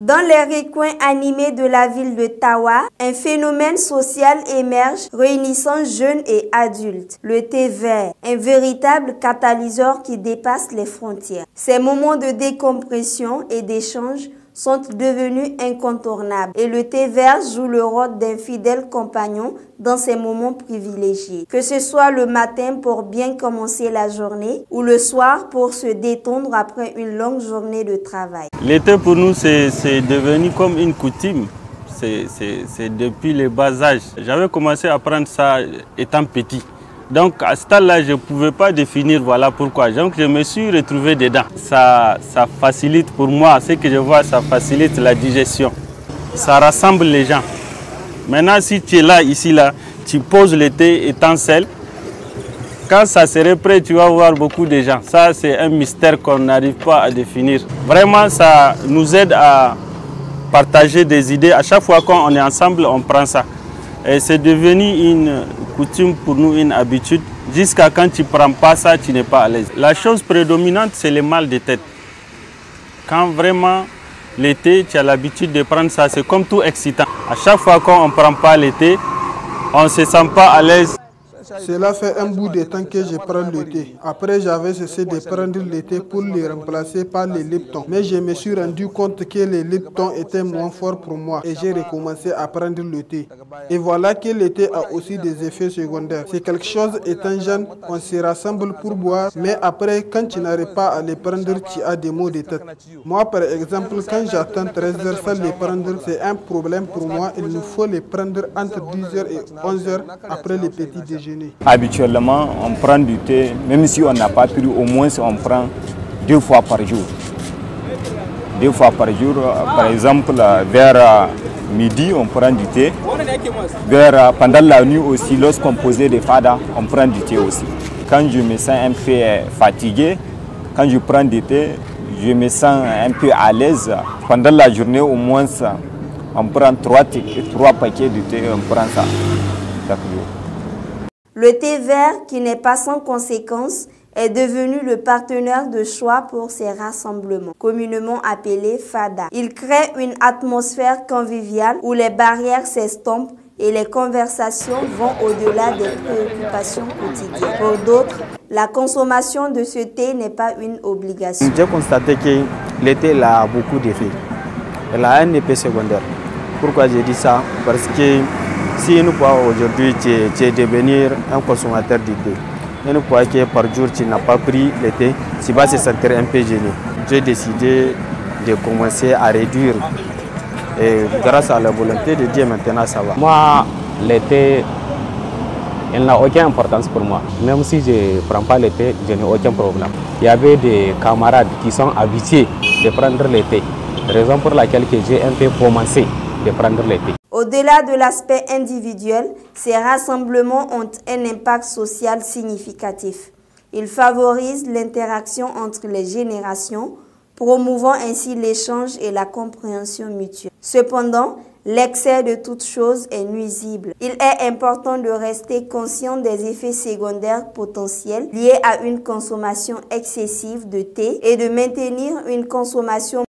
Dans les recoins animés de la ville de Tawa, un phénomène social émerge réunissant jeunes et adultes. Le thé vert, un véritable catalyseur qui dépasse les frontières. Ces moments de décompression et d'échange sont devenus incontournables et le thé vert joue le rôle d'un fidèle compagnon dans ces moments privilégiés. Que ce soit le matin pour bien commencer la journée ou le soir pour se détendre après une longue journée de travail. L'été pour nous c'est devenu comme une coutume, c'est depuis le bas âge. J'avais commencé à prendre ça étant petit. Donc à ce stade-là, je ne pouvais pas définir voilà pourquoi. Donc je me suis retrouvé dedans. Ça facilite pour moi, ce que je vois, ça facilite la digestion. Ça rassemble les gens. Maintenant, si tu es là, ici, là, tu poses le thé étant seul. Quand ça serait prêt, tu vas voir beaucoup de gens. Ça, c'est un mystère qu'on n'arrive pas à définir. Vraiment, ça nous aide à partager des idées. À chaque fois qu'on est ensemble, on prend ça. Et c'est devenu une coutume pour nous, une habitude. Jusqu'à quand tu ne prends pas ça, tu n'es pas à l'aise. La chose prédominante, c'est le mal de tête. Quand vraiment l'été, tu as l'habitude de prendre ça, c'est comme tout excitant. À chaque fois qu'on ne prend pas l'été, on ne se sent pas à l'aise. Cela fait un bout de temps que je prends le thé. Après, j'avais cessé de prendre le thé pour le remplacer par le Lipton. Mais je me suis rendu compte que le Lipton était moins fort pour moi et j'ai recommencé à prendre le thé. Et voilà que le thé a aussi des effets secondaires. C'est quelque chose étant jeune, on se rassemble pour boire, mais après, quand tu n'arrives pas à le prendre, tu as des maux de tête. Moi, par exemple, quand j'attends 13 heures sans le prendre, c'est un problème pour moi. Il nous faut le prendre entre 10h et 11h après le petit déjeuner. Habituellement, on prend du thé, même si on n'a pas pris, au moins on prend 2 fois par jour. 2 fois par jour, par exemple, vers midi, on prend du thé. Pendant la nuit aussi, lorsqu'on posait des fadas, on prend du thé aussi. Quand je me sens un peu fatigué, quand je prends du thé, je me sens un peu à l'aise. Pendant la journée, au moins, on prend 3 paquets de thé, on prend ça chaque jour. Le thé vert, qui n'est pas sans conséquence, est devenu le partenaire de choix pour ces rassemblements, communément appelés FADA. Il crée une atmosphère conviviale où les barrières s'estompent et les conversations vont au-delà des préoccupations quotidiennes. Pour d'autres, la consommation de ce thé n'est pas une obligation. J'ai constaté que le thé a beaucoup d'effets. Elle a un effet secondaire. Pourquoi j'ai dit ça? Parce que si une fois aujourd'hui tu es devenir un consommateur de thé, une fois que par jour tu n'as pas pris le thé, tu vas se sentir un peu gêné. J'ai décidé de commencer à réduire. Et grâce à la volonté de Dieu, maintenant ça va. Moi, le thé, il n'a aucune importance pour moi. Même si je ne prends pas le thé, je n'ai aucun problème. Il y avait des camarades qui sont habitués de prendre le thé. Raison pour laquelle j'ai un peu commencé de prendre le thé. Au-delà de l'aspect individuel, ces rassemblements ont un impact social significatif. Ils favorisent l'interaction entre les générations, promouvant ainsi l'échange et la compréhension mutuelle. Cependant, l'excès de toute chose est nuisible. Il est important de rester conscient des effets secondaires potentiels liés à une consommation excessive de thé et de maintenir une consommation